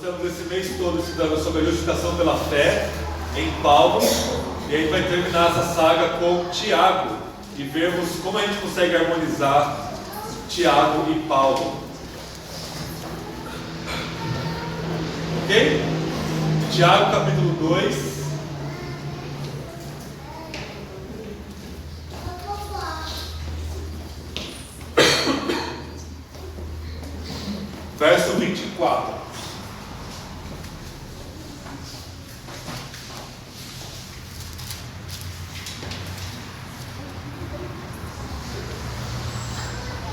estamos esse mês todo estudando sobre a justificação pela fé em Paulo, e a gente vai terminar essa saga com Tiago e vermos como a gente consegue harmonizar Tiago e Paulo. Ok? Tiago capítulo 2. Verso 24.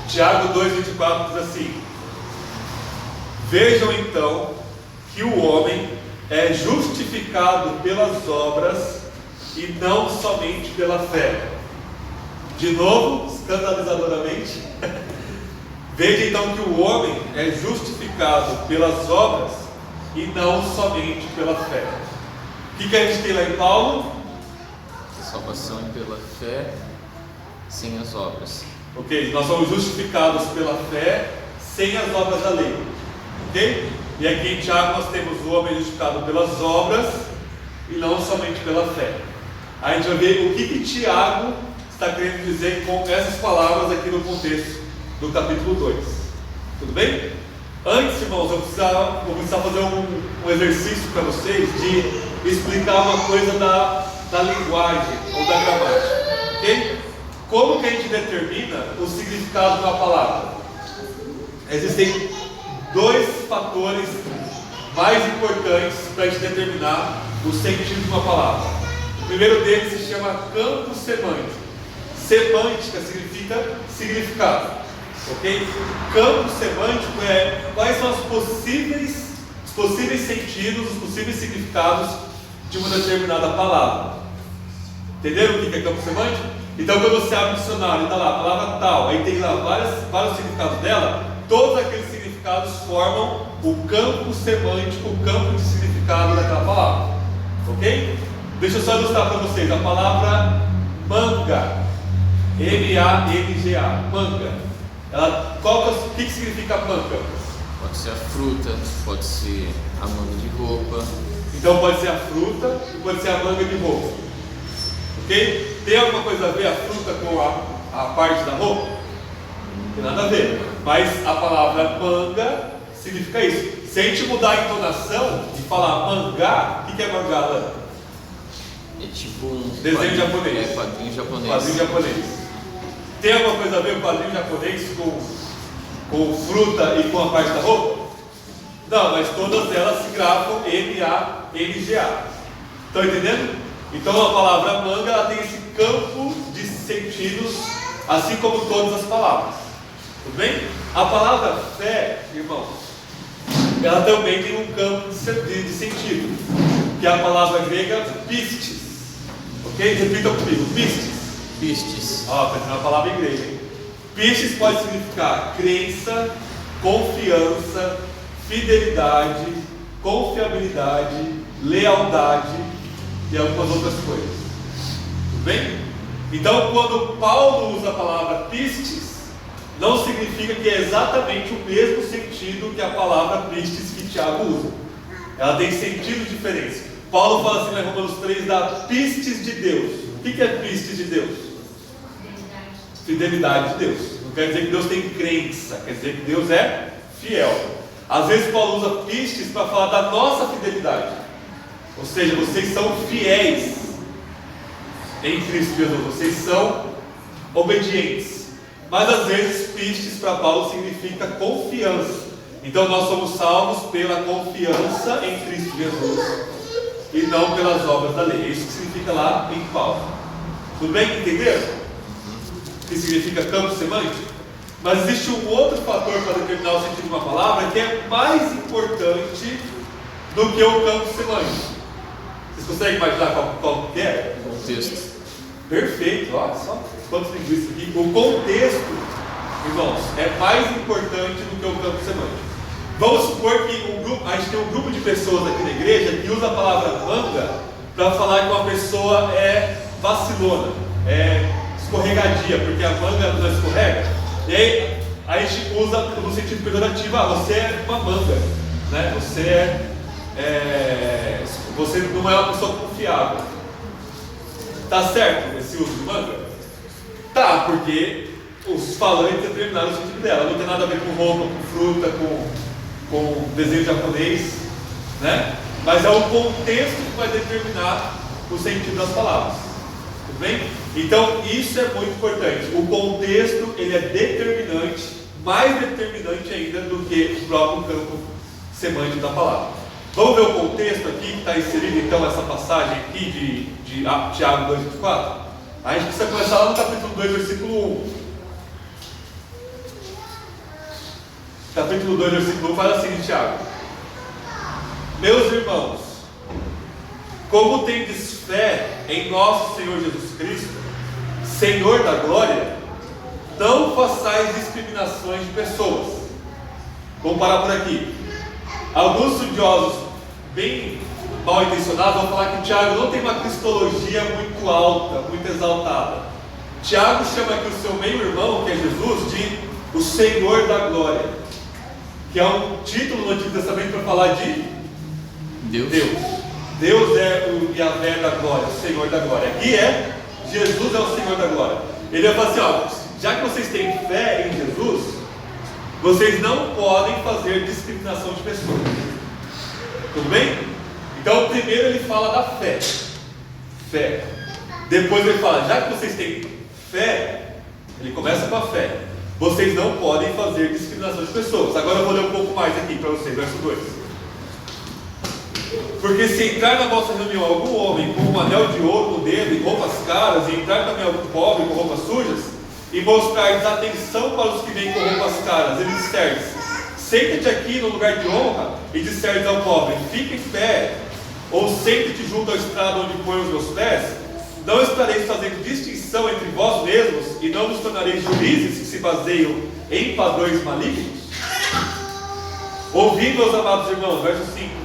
Tiago 2,24 diz assim: Vejam então que o homem é justificado pelas obras e não somente pela fé. De novo, escandalizadoramente. Veja então que o homem é justificado pelas obras e não somente pela fé. O que a gente tem lá em Paulo? A salvação é pela fé, sem as obras. Ok, nós somos justificados pela fé, sem as obras da lei. Ok? E aqui em Tiago nós temos o homem justificado pelas obras e não somente pela fé. A gente vai ver o que Tiago está querendo dizer com essas palavras aqui no contexto do capítulo 2. Tudo bem? Antes, irmãos, vou precisar fazer um exercício para vocês de explicar uma coisa da linguagem ou da gramática. Ok? Como que a gente determina o significado de uma palavra? Existem dois fatores mais importantes para a gente determinar o sentido de uma palavra. O primeiro deles se chama campo semântico. Semântica significa significado. Ok? Campo semântico é quais são os possíveis sentidos, os possíveis significados de uma determinada palavra. Entenderam o que é campo semântico? Então, quando você abre o dicionário e está lá a palavra tal, aí tem lá vários significados dela, todos aqueles significados formam o campo semântico, o campo de significado daquela palavra. Ok? Deixa eu só ilustrar para vocês a palavra manga. M-A-N-G-A, manga. O que significa manga? Pode ser a fruta, pode ser a manga de roupa. Então pode ser a fruta e pode ser a manga de roupa. Ok? Tem alguma coisa a ver a fruta com a parte da roupa? Não tem nada a ver. Mas a palavra manga significa isso. Se a gente mudar a entonação e falar mangá, o que é mangá, Alan? É tipo um desenho japonês. É, quadrinho japonês. Quadrinho japonês. Tem alguma coisa a ver o quadrinho japonês com fruta e com a parte da roupa? Não, mas todas elas se gravam M-A-N-G-A. Estão entendendo? Então a palavra manga ela tem esse campo de sentidos, assim como todas as palavras. Tudo bem? A palavra fé, irmãos, ela também tem um campo de sentido, que é a palavra grega pistis. Ok? Repitam comigo, pistis. Pistis. Ó, vai ter uma palavra em grego, hein? Pistis pode significar crença, confiança, fidelidade, confiabilidade, lealdade e algumas outras coisas. Tudo bem? Então, quando Paulo usa a palavra pistis, não significa que é exatamente o mesmo sentido que a palavra pistis que Tiago usa. Ela tem sentidos diferentes. Paulo fala assim em Romanos 3 da pistis de Deus. O que é pistis de Deus? Fidelidade de Deus. Não quer dizer que Deus tem crença, quer dizer que Deus é fiel. Às vezes Paulo usa pistis para falar da nossa fidelidade. Ou seja, vocês são fiéis em Cristo Jesus, vocês são obedientes. Mas às vezes pistis para Paulo significa confiança. Então nós somos salvos pela confiança em Cristo Jesus e não pelas obras da lei. É isso que significa lá em Paulo. Tudo bem? Entenderam? Que significa campo semântico? Mas existe um outro fator para determinar o sentido de uma palavra que é mais importante do que o campo semântico. Vocês conseguem imaginar qual que é? O contexto. Perfeito, olha só quantos linguistas aqui. O contexto, irmãos, é mais importante do que o campo semântico. Vamos supor que a gente tem um grupo de pessoas aqui na igreja que usa a palavra manga para falar que uma pessoa é vacilona, é escorregadia, porque a manga não escorrega. E aí a gente usa no sentido pejorativo, você é uma manga, né? Você não é uma pessoa confiável. Tá certo esse uso de manga? Tá, porque os falantes determinaram o sentido dela. Não tem nada a ver com roupa, com fruta, com desenho japonês, né? Mas é o contexto que vai determinar o sentido das palavras. Tudo bem? Então isso é muito importante. O contexto, ele é determinante, mais determinante ainda do que o próprio campo semântico da palavra. Vamos ver o contexto aqui que está inserido então essa passagem aqui de Tiago 2:24? A gente precisa começar lá no capítulo 2, versículo 1. Capítulo 2, versículo 1 fala assim, Tiago: Meus irmãos, como tendes fé em nosso Senhor Jesus Cristo, Senhor da glória, não façais discriminações de pessoas. Vamos parar por aqui. Alguns estudiosos bem mal intencionados vão falar que Tiago não tem uma cristologia muito alta, muito exaltada. Tiago chama aqui o seu meio-irmão, que é Jesus, de o Senhor da glória, que é um título no Antigo Testamento para falar de Deus. Deus é o Yahvé da glória, o Senhor da glória. Aqui Jesus é o Senhor da glória. Ele vai falar assim, ó, já que vocês têm fé em Jesus, vocês não podem fazer discriminação de pessoas. Tudo bem? Então primeiro ele fala da fé. Fé. Depois ele fala, já que vocês têm fé, ele começa com a fé. Vocês não podem fazer discriminação de pessoas. Agora eu vou ler um pouco mais aqui para vocês, verso 2. Porque se entrar na vossa reunião algum homem com um anel de ouro no dedo e roupas caras, e entrar também algum pobre com roupas sujas, e mostrar desatenção para os que vêm com roupas caras, ele disser: senta-te aqui no lugar de honra, e disser ao pobre: fica em pé, ou senta-te junto à estrada onde põe os meus pés, não estareis fazendo distinção entre vós mesmos, e não vos tornareis juízes que se baseiam em padrões malignos? Ouvindo, meus amados irmãos, verso 5.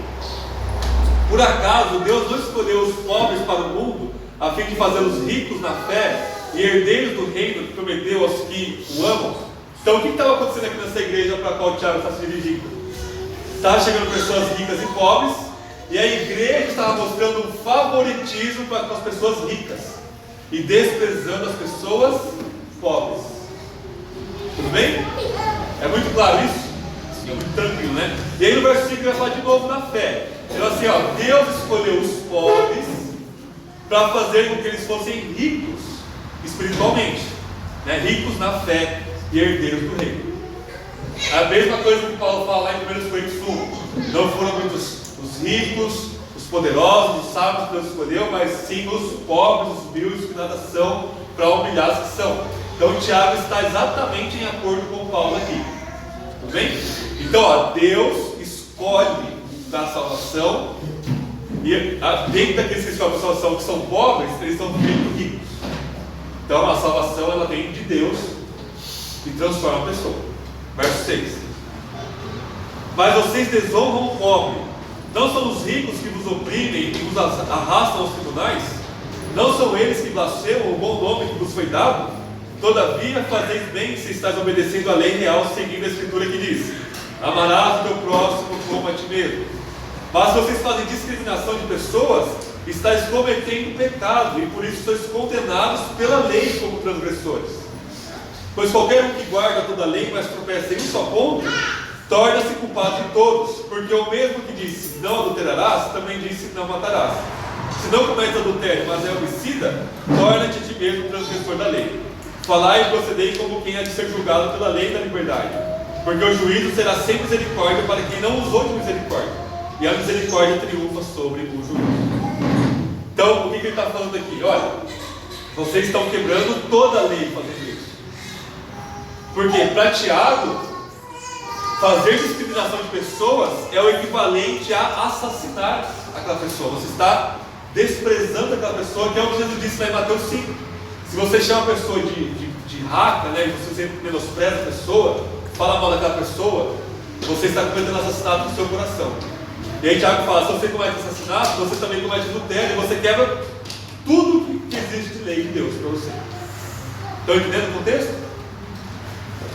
Por acaso Deus não escolheu os pobres para o mundo, a fim de fazê-los ricos na fé e herdeiros do reino que prometeu aos que o amam? Então o que estava acontecendo aqui nessa igreja para a qual o Tiago está se dirigindo? Estava chegando pessoas ricas e pobres, e a igreja estava mostrando um favoritismo para as pessoas ricas e desprezando as pessoas pobres. Tudo bem? É muito claro isso? É muito tranquilo, né? E aí no verso 5 ele vai falar de novo na fé. Ele fala assim, ó, Deus escolheu os pobres para fazer com que eles fossem ricos espiritualmente, né? Ricos na fé e herdeiros do reino. É a mesma coisa que Paulo fala lá em 1 Coríntios 1. Não foram muitos os ricos, os poderosos, os sábios que Deus escolheu, mas sim os pobres, os humildes que nada são, para humilhar os que são. Então o Tiago está exatamente em acordo com Paulo aqui. Tudo bem? Então, ó, Deus escolhe da salvação, e dentro daqueles que escolhem a salvação que são pobres, eles são muito ricos. Então a salvação ela vem de Deus e transforma a pessoa. Verso 6. Mas vocês desonram o pobre. Não são os ricos que vos oprimem e vos arrastam aos tribunais? Não são eles que blasfemam o bom nome que vos foi dado? Todavia fazeis bem se estáis obedecendo à lei real, seguindo a escritura que diz: amarás o teu próximo como a ti mesmo. Mas se vocês fazem discriminação de pessoas, estáis cometendo pecado, e por isso sois condenados pela lei como transgressores. Pois qualquer um que guarda toda a lei, mas tropeça em um só ponto, torna-se culpado de todos. Porque o mesmo que disse, não adulterarás, também disse, não matarás. Se não cometes adultério, mas é homicida, torna-te a ti mesmo transgressor da lei. Falai e procedei como quem há de ser julgado pela lei da liberdade. Porque o juízo será sem misericórdia para quem não usou de misericórdia, e a misericórdia triunfa sobre o juízo. Então, o que ele está falando aqui? Olha, vocês estão quebrando toda a lei fazendo isso. Porque para Tiago, fazer discriminação de pessoas é o equivalente a assassinar aquela pessoa. Você está desprezando aquela pessoa, que é o que Jesus disse lá em Mateus 5. Se você chama a pessoa de raca, né, e você sempre menospreza a pessoa, fala mal daquela pessoa, você está cometendo assassinato no seu coração. E aí Tiago fala, se você comete assassinato, você também comete adultério, e você quebra tudo que existe de lei de Deus para você. Estão entendendo o contexto?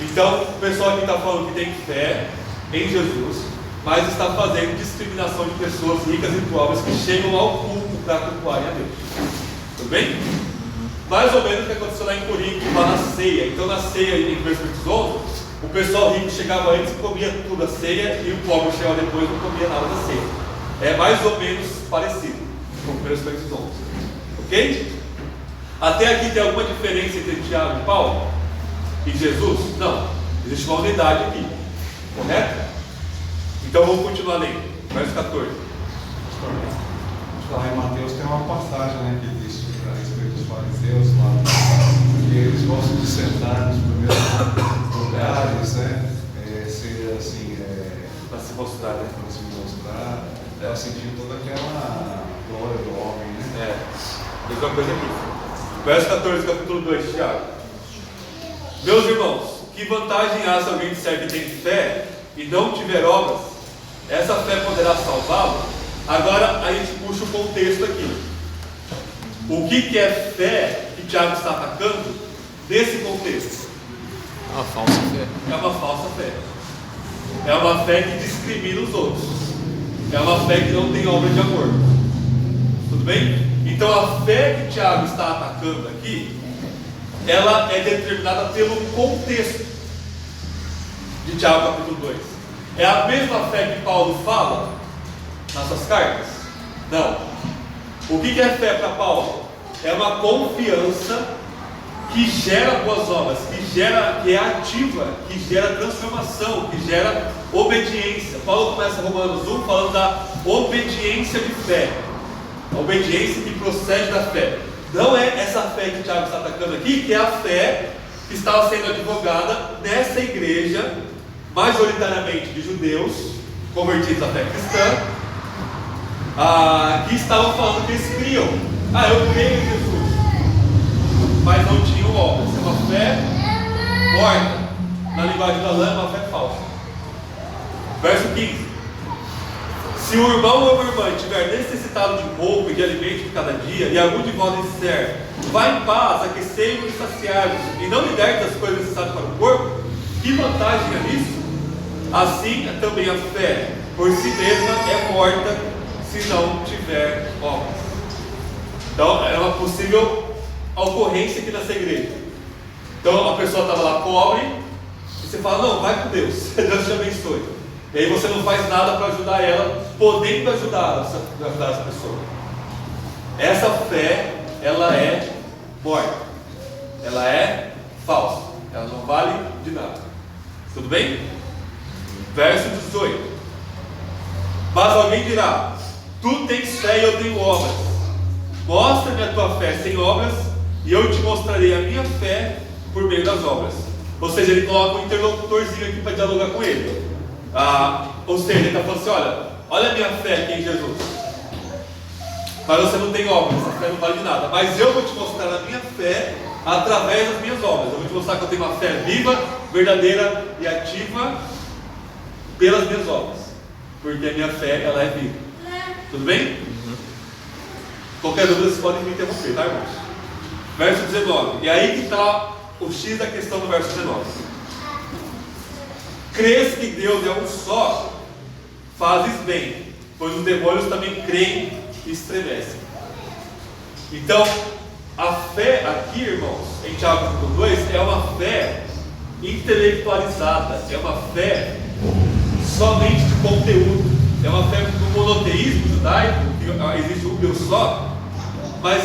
Então, o pessoal aqui está falando que tem fé em Jesus, mas está fazendo discriminação de pessoas ricas e pobres que chegam ao culto para cultuarem a Deus. Tudo bem? Mais ou menos o que aconteceu lá em Corinto, lá na ceia. Então na ceia, em versículos 11, o pessoal rico chegava antes e comia tudo da ceia, e o pobre chegava depois e não comia nada da ceia. É mais ou menos parecido com 1 Coríntios 11. Ok? Até aqui tem alguma diferença entre Tiago e Paulo? E Jesus? Não. Existe uma unidade aqui. Correto? Então vamos continuar lendo. Verso 14. Lá em Mateus tem uma passagem, né, que diz a respeito dos fariseus lá, que eles gostam de sentar nos primeiros lugares, né? Ser assim, Para se mostrar, né? para se mostrar, sentindo toda aquela glória do homem, né? Mesma coisa aqui. Verso 14, capítulo 2, Tiago. Meus irmãos, que vantagem há se alguém disser que tem fé e não tiver obras? Essa fé poderá salvá-lo? Agora a gente puxa o contexto aqui. O que é fé que Tiago está atacando nesse contexto? Uma falsa fé. É uma falsa fé. É uma fé que discrimina os outros. É uma fé que não tem obra de amor. Tudo bem? Então a fé que Tiago está atacando aqui, ela é determinada pelo contexto de Tiago capítulo 2. É a mesma fé que Paulo fala nas suas cartas? Não. O que é fé para Paulo? É uma confiança que gera boas obras, que é ativa, que gera transformação, que gera obediência. Paulo começa Romanos 1 falando da obediência de fé, a obediência que procede da fé. Não é essa fé que o Tiago está atacando aqui, que é a fé que estava sendo advogada nessa igreja, majoritariamente de judeus, convertidos à fé cristã, que estavam falando que eles criam. Eu creio em Jesus, mas não tinham obras. É uma fé morta. Na linguagem da lã, é uma fé falsa. Verso 15. Se o irmão ou a irmã estiver necessitado de roupa e de alimento de cada dia, e algum de vós disser, vá em paz, aquecei-vos e saciai-vos, e não lhe der das coisas necessárias para o corpo, que vantagem é nisso? Assim também a fé por si mesma é morta se não tiver obras. Então é uma possível ocorrência aqui nessa igreja. Então a pessoa estava lá pobre, e você fala, não, vai com Deus, Deus te abençoe. E aí você não faz nada para ajudar ela, podendo ajudar essa pessoa. Essa fé, ela é morta, ela é falsa, ela não vale de nada. Tudo bem? Verso 18. Mas alguém dirá, tu tens fé e eu tenho obras. Mostra-me a tua fé sem obras, e eu te mostrarei a minha fé por meio das obras. Ou seja, ele coloca um interlocutorzinho aqui para dialogar com ele. Ou seja, ele está falando assim, olha a minha fé aqui em Jesus, mas você não tem obras, essa fé não vale de nada, mas eu vou te mostrar a minha fé através das minhas obras. Eu vou te mostrar que eu tenho uma fé viva, verdadeira e ativa pelas minhas obras, porque a minha fé, ela é viva. Tudo bem? Qualquer dúvida vocês podem me interromper, tá, irmãos? Verso 19, e aí que está o X da questão do verso 19. Crês que Deus é um só, fazes bem, pois os demônios também creem e estremecem. Então, a fé aqui, irmãos, em Tiago capítulo 2, é uma fé intelectualizada, é uma fé somente de conteúdo, é uma fé do monoteísmo judaico, que existe um Deus só, mas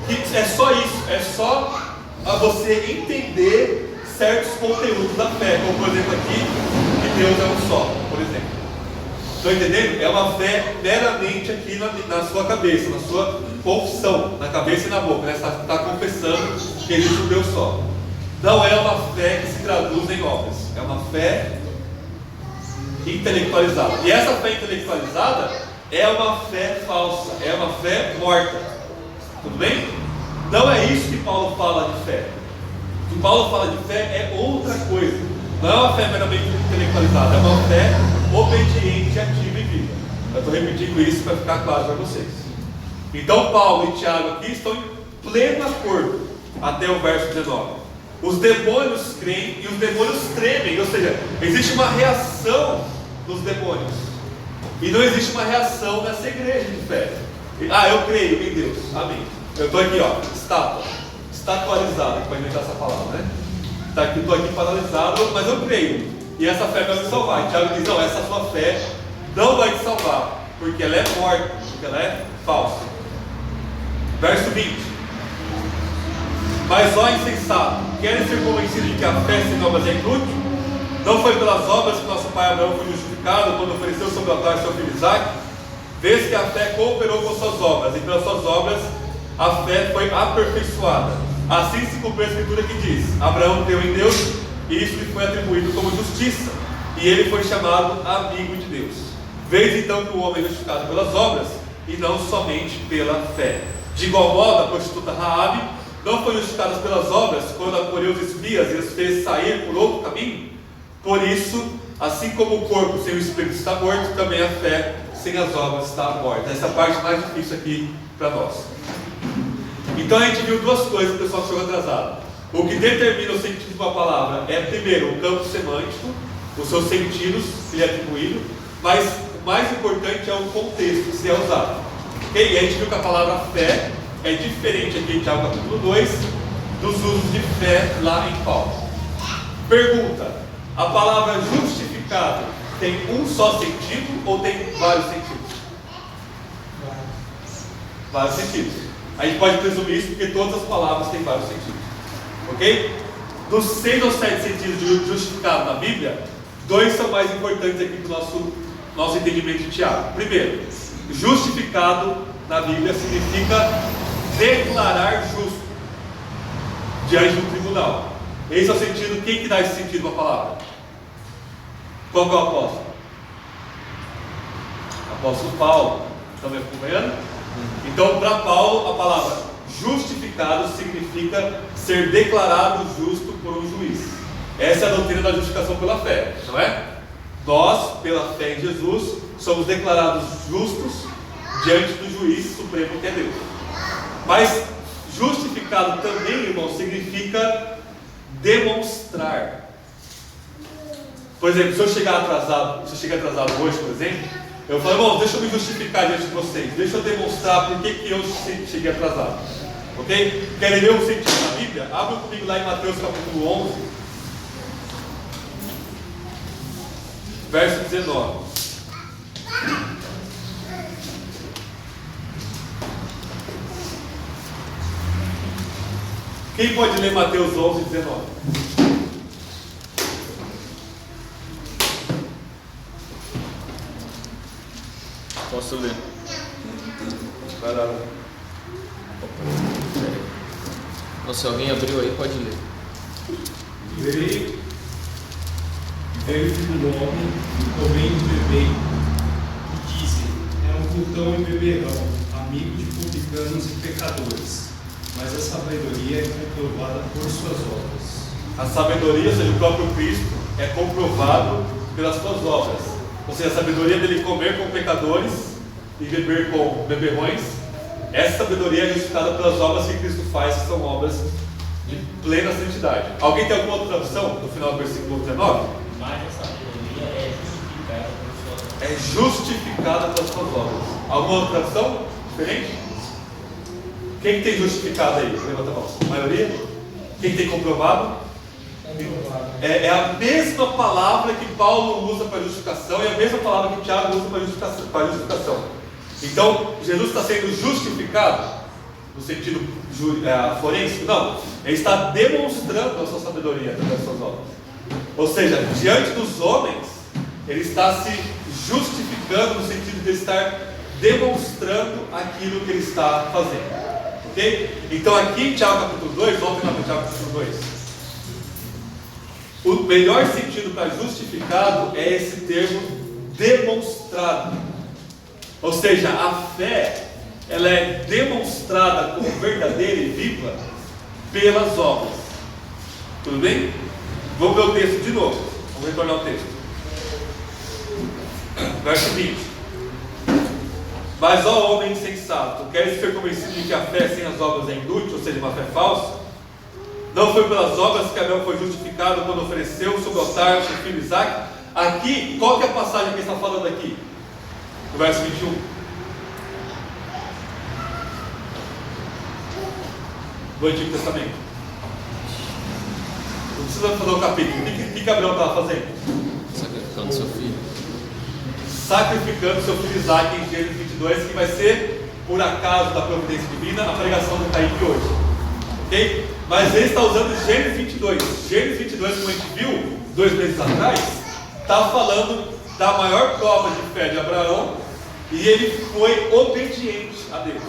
que é só isso, é só a você entender certos conteúdos da fé, como por exemplo aqui, que Deus é um só, por exemplo. Estão entendendo? É uma fé meramente aqui na sua cabeça, na sua confissão, na cabeça e na boca, né? Você está confessando que existe um Deus só. Não é uma fé que se traduz em obras, é uma fé intelectualizada. E essa fé intelectualizada é uma fé falsa, é uma fé morta. Tudo bem? Não é isso que Paulo fala de fé. O que Paulo fala de fé é outra coisa. Não é uma fé meramente intelectualizada, é uma fé obediente, ativa e viva. Eu estou repetindo isso para ficar claro para vocês. Então Paulo e Tiago aqui estão em pleno acordo até o verso 19. Os demônios creem e os demônios tremem, ou seja, existe uma reação dos demônios E não existe uma reação nessa igreja de fé. Eu creio em Deus. Amém. Eu estou aqui, estatualizado, para inventar essa palavra, né? Estou aqui paralisado, mas eu creio. E essa fé vai me salvar. E Tiago diz, não, essa sua fé não vai te salvar, porque ela é morta, porque ela é falsa. Verso 20. Mas ó insensato, querem ser convencidos de que a fé sem obras é inútil? Não foi pelas obras que nosso pai Abraão foi justificado quando ofereceu sobre o altar seu filho Isaque? Vês que a fé cooperou com suas obras, e pelas suas obras a fé foi aperfeiçoada. Assim se cumpriu a escritura que diz: Abraão creu em Deus, e isso lhe foi atribuído como justiça, e ele foi chamado amigo de Deus. Vês então que o homem é justificado pelas obras, e não somente pela fé. De igual modo, a prostituta Raabe não foi justificada pelas obras quando acolheu os espias e os fez sair por outro caminho? Por isso, assim como o corpo sem o espírito está morto, também a fé sem as obras está morta. Essa é a parte mais difícil aqui para nós. Então a gente viu duas coisas, o pessoal chegou atrasado. O que determina o sentido de uma palavra é, primeiro, o campo semântico, os seus sentidos que lhe é atribuído, mas o mais importante é o contexto que se é usado. Okay? E a gente viu que a palavra fé é diferente aqui em Tiago capítulo 2 dos usos de fé lá em Paulo. Pergunta: a palavra justificado tem um só sentido ou tem vários sentidos? Vários sentidos. A gente pode presumir isso porque todas as palavras têm vários sentidos. Ok? Dos 6 ou 7 sentidos de justificado na Bíblia, 2 são mais importantes aqui para o nosso entendimento de Tiago. Primeiro, justificado na Bíblia significa declarar justo diante do tribunal. Esse é o sentido. Quem que dá esse sentido para a palavra? Qual que é o apóstolo? Apóstolo Paulo. Estão me acompanhando? Então, para Paulo, a palavra justificado significa ser declarado justo por um juiz. Essa é a doutrina da justificação pela fé, não é? Nós, pela fé em Jesus, somos declarados justos diante do juiz supremo que é Deus. Mas justificado também, irmão, significa demonstrar. Por exemplo, se eu chegar atrasado hoje, por exemplo, eu falo, irmão, deixa eu me justificar diante de vocês, deixa eu demonstrar por que eu cheguei atrasado. Ok? Querem ver o sentido da Bíblia? Abra comigo lá em Mateus capítulo 11, verso 19. Quem pode ler Mateus 11, 19? Posso ler? Vai lá. Se alguém abriu aí, pode ler. Veio o filho do homem e comendo e bebendo, e dizem: é um glutão e beberrão, amigo de publicanos e pecadores. Mas a sabedoria é comprovada por suas obras. A sabedoria, ou seja, o próprio Cristo, é comprovado pelas suas obras. Ou seja, a sabedoria dele comer com pecadores e beber com beberrões, essa sabedoria é justificada pelas obras que Cristo faz, que são obras de plena santidade. Alguém tem alguma outra tradução no final do versículo 19? Mas a sabedoria é justificada por suas obras. É justificada pelas suas obras. Alguma outra tradução diferente? Quem tem justificado aí? Levanta a mão. A maioria? Quem tem comprovado? É a mesma palavra que Paulo usa para justificação e a mesma palavra que Tiago usa para justificação. Então, Jesus está sendo justificado no sentido forense? Não. Ele está demonstrando a sua sabedoria através das suas obras. Ou seja, diante dos homens, ele está se justificando no sentido de estar demonstrando aquilo que ele está fazendo. Ok? Então aqui em Tiago capítulo 2, voltem lá para Tiago capítulo 2. O melhor sentido para justificado é esse termo demonstrado. Ou seja, a fé, ela é demonstrada como verdadeira e viva pelas obras. Tudo bem? Vamos ver o texto de novo. Vamos retornar ao texto. Verso 20. Mas ó homem insensato, queres ser convencido de que a fé sem as obras é inútil, ou seja, uma fé falsa? Não foi pelas obras que Abel foi justificado quando ofereceu sobre o altar seu filho Isaque? Aqui, qual que é a passagem que ele está falando aqui? O verso 21. Do Antigo Testamento. Não precisa fazer o capítulo. O que Abraão estava fazendo? Sacrificando seu filho. Sacrificando seu filho Isaac em Gênesis 22, que vai ser, por acaso da providência divina, a pregação do Kaique hoje. Ok? Mas ele está usando Gênesis 22. Gênesis 22, como a gente viu 2 meses atrás, está falando da maior prova de fé de Abraão, e ele foi obediente a Deus.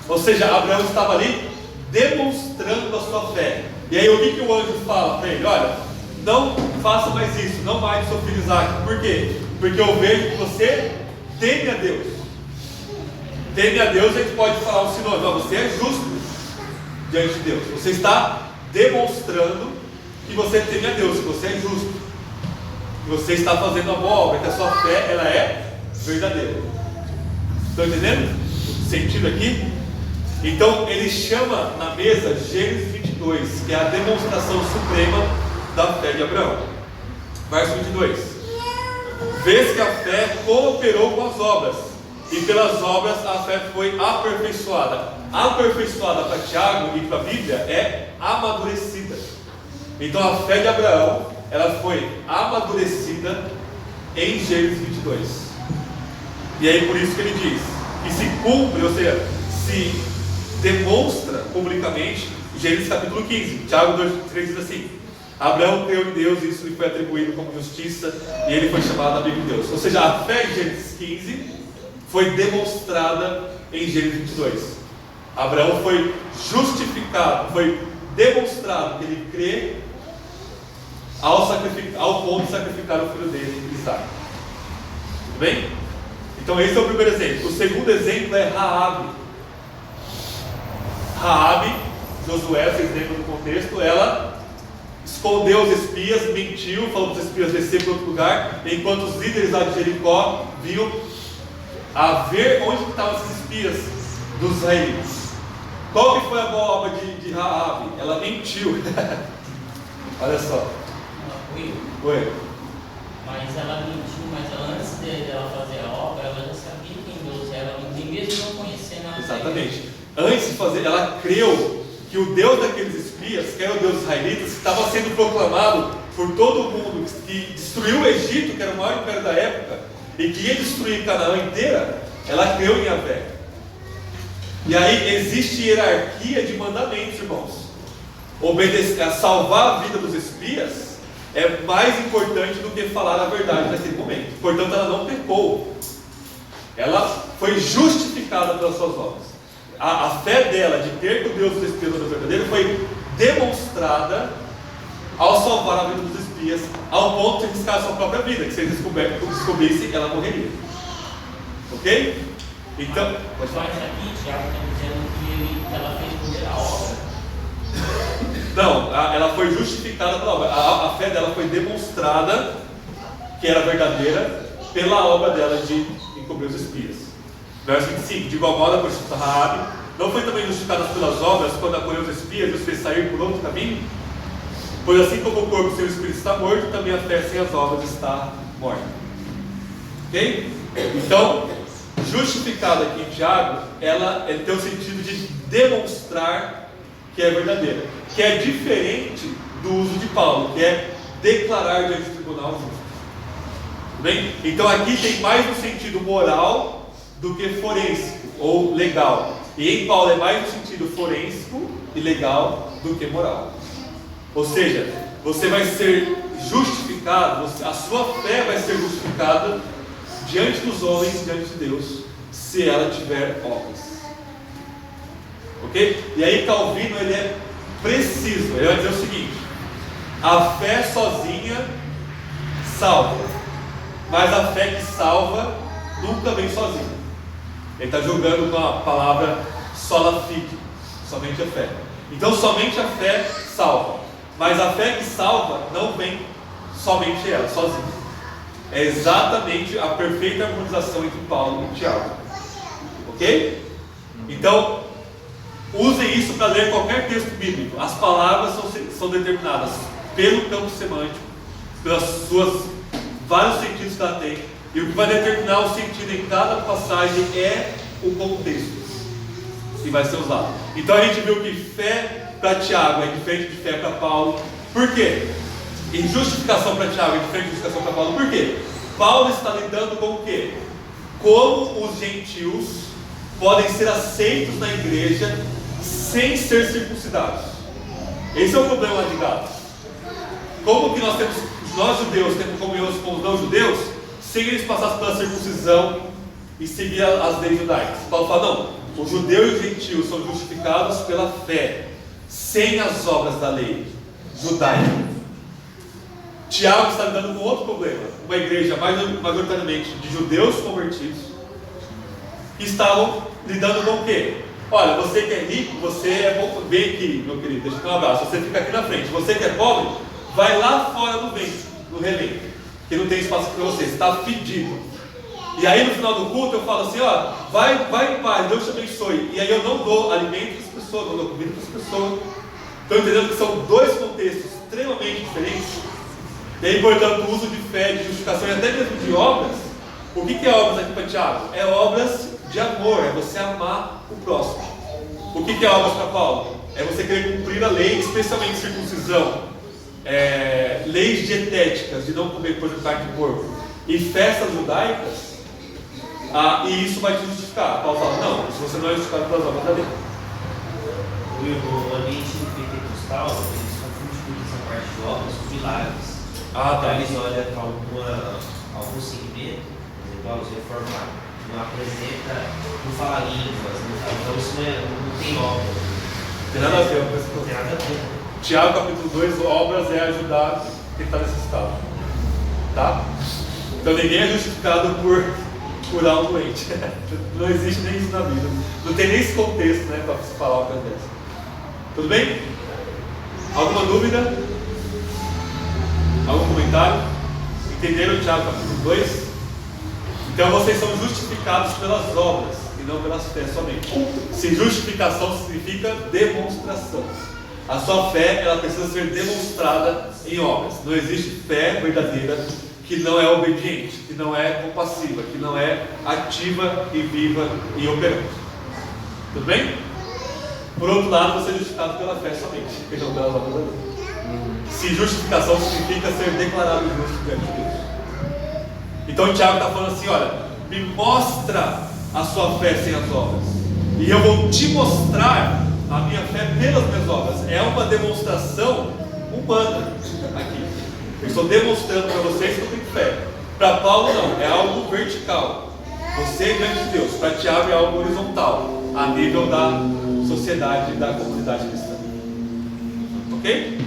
Ou seja, Abraão estava ali demonstrando a sua fé. E aí o que o anjo fala para ele? Olha, não faça mais isso, não mate seu filho Isaac. Por quê? Porque eu vejo que você teme a Deus. Teme a Deus, a gente pode falar um sinônimo. Não, você é justo diante de Deus. Você está demonstrando que você teme a Deus, que você é justo, que você está fazendo a boa obra, que a sua fé ela é verdadeira. Estão entendendo o sentido aqui? Então ele chama na mesa Gênesis 22, que é a demonstração suprema da fé de Abraão. Verso 22. Vês que a fé cooperou com as obras, e pelas obras a fé foi aperfeiçoada. Aperfeiçoada para Tiago e para a Bíblia é amadurecida. Então a fé de Abraão, ela foi amadurecida em Gênesis 22. E aí por isso que ele diz que se cumpre, ou seja, se demonstra publicamente, Gênesis capítulo 15, Tiago 2,3 diz assim: Abraão creu em Deus, e isso lhe foi atribuído como justiça, e ele foi chamado amigo de Deus. Ou seja, a fé em Gênesis 15 foi demonstrada em Gênesis 22. Abraão foi justificado, foi demonstrado que ele crê ao ponto de sacrificar o filho dele, Isaac. Tudo bem? Então esse é o primeiro exemplo. O segundo exemplo é Raabe. Raabe, Josué, vocês lembram do contexto, ela escondeu os espias, mentiu, falou para os espias descer para outro lugar, enquanto os líderes lá de Jericó vinham a ver onde estavam esses espias dos israelitas. Qual que foi a boa obra de Raabe? Ela mentiu. Olha só. Oi. Mas ela mentiu, mas ela, antes dela fazer a obra, ela já sabia quem Deus era, mesmo não conhecendo ela. Exatamente. Antes de fazer, ela creu que o Deus daqueles espias, que era o Deus dos israelitas, estava sendo proclamado por todo mundo, que destruiu o Egito, que era o maior império da época, e que ia destruir Canaã inteira. Ela creu em Yahvé. E aí existe hierarquia de mandamentos, irmãos. Obedecer, salvar a vida dos espias é mais importante do que falar a verdade naquele momento. Portanto, ela não pecou. Ela foi justificada pelas suas obras. A fé dela de ter que o Deus dos espias é verdadeiro foi demonstrada ao salvar a vida dos espias, ao ponto de arriscar a sua própria vida, que se eles descobrissem, ela morreria. Ok? Então, mas aqui Tiago está dizendo que ela fez por a obra. Não, ela foi justificada pela obra. A fé dela foi demonstrada que era verdadeira pela obra dela de encobrir os espias. Verso 25: de igual modo a prostituta Raabe não foi também justificada pelas obras quando acolheu os espias e os fez sair por outro caminho? Pois assim como o corpo sem o espírito está morto, também a fé sem as obras está morta. Ok? Então, justificada aqui em Tiago, ela tem o sentido de demonstrar que é verdadeira, que é diferente do uso de Paulo, que é declarar diante do tribunal justo. Tudo bem? Então aqui tem mais no sentido moral do que forênsico ou legal. E em Paulo é mais no sentido forênsico e legal do que moral. Ou seja, você vai ser justificado, a sua fé vai ser justificada diante dos homens, diante de Deus, se ela tiver obras. Ok? E aí Calvino ele é preciso, ele vai dizer o seguinte: a fé sozinha salva, mas a fé que salva nunca vem sozinha. Ele está jogando com a palavra sola fide, somente a fé. Então somente a fé salva, mas a fé que salva não vem somente ela, sozinha. É exatamente a perfeita harmonização entre Paulo e Tiago. Ok? Então, usem isso para ler qualquer texto bíblico. As palavras são determinadas pelo campo semântico, pelos seus vários sentidos que ela tem, E o que vai determinar o sentido em cada passagem é o contexto que vai ser usado. Então a gente viu que fé para Tiago é diferente de fé para Paulo. Por quê? E justificação para Tiago é diferente de justificação para Paulo. Por quê? Paulo está lidando com o quê? Como os gentios podem ser aceitos na igreja sem ser circuncidados. Esse é o problema lá de Gálatas. Como que nós judeus temos comunhão com os não judeus, sem eles passarem pela circuncisão e seguir as leis judaicas? Paulo fala, não, o judeu e os gentios são justificados pela fé, sem as obras da lei judaica. Tiago está lidando com outro problema. Uma igreja majoritariamente de judeus convertidos, que estavam lidando com o quê? Olha, você que é rico, você é bom, vem aqui, meu querido, deixa eu dar um abraço, você fica aqui na frente. Você que é pobre, vai lá fora no vento, no relento, que não tem espaço para você, está fedido. E aí no final do culto eu falo assim, ó, vai em paz, Deus te abençoe. E aí eu não dou alimento para as pessoas, não dou comida para as pessoas. Estão entendendo que são dois contextos extremamente diferentes? E aí, portanto, o uso de fé, de justificação e até mesmo de obras. O que é obras aqui para Tiago? É obras de amor, é você amar o próximo. O que é obras para Paulo? É você querer cumprir a lei, especialmente circuncisão, leis dietéticas, de não comer coisa de carne de porco, e festas judaicas, e isso vai te justificar. Paulo fala, não, se você não é justificado pelas obras da lei. O ambiente pentecostal, eles confundem muito essa parte de obras com milagres. Tá. Eles olham para algum segmento, por exemplo, os reformados, não apresenta, não fala línguas, então isso não tem obra. Tem nada a ver com esse Não tem nada a ver. Tiago capítulo 2, obras é ajudar quem está necessitado. Tá? Então ninguém é justificado por curar um doente. Não existe nem isso na Bíblia. Não tem nem esse contexto, né, para se falar uma coisa dessa. Tudo bem? Alguma dúvida? Algum comentário? Entenderam Tiago capítulo 2? Então vocês são justificados pelas obras e não pelas fés somente. Se justificação significa demonstração. A sua fé, ela precisa ser demonstrada em obras. Não existe fé verdadeira que não é obediente, que não é compassiva, que não é ativa e viva e operante. Tudo bem? Por outro lado, você é justificado pela fé somente, e não pelas obras da lei. Se justificação significa ser declarado justo diante de Deus. Então o Tiago está falando assim, olha, me mostra a sua fé sem as obras, e eu vou te mostrar a minha fé pelas minhas obras. É uma demonstração humana aqui. Eu estou demonstrando para vocês que eu tenho fé. Para Paulo não, é algo vertical. Você diante de Deus. Para Tiago é algo horizontal, a nível da sociedade, da comunidade cristã. Ok?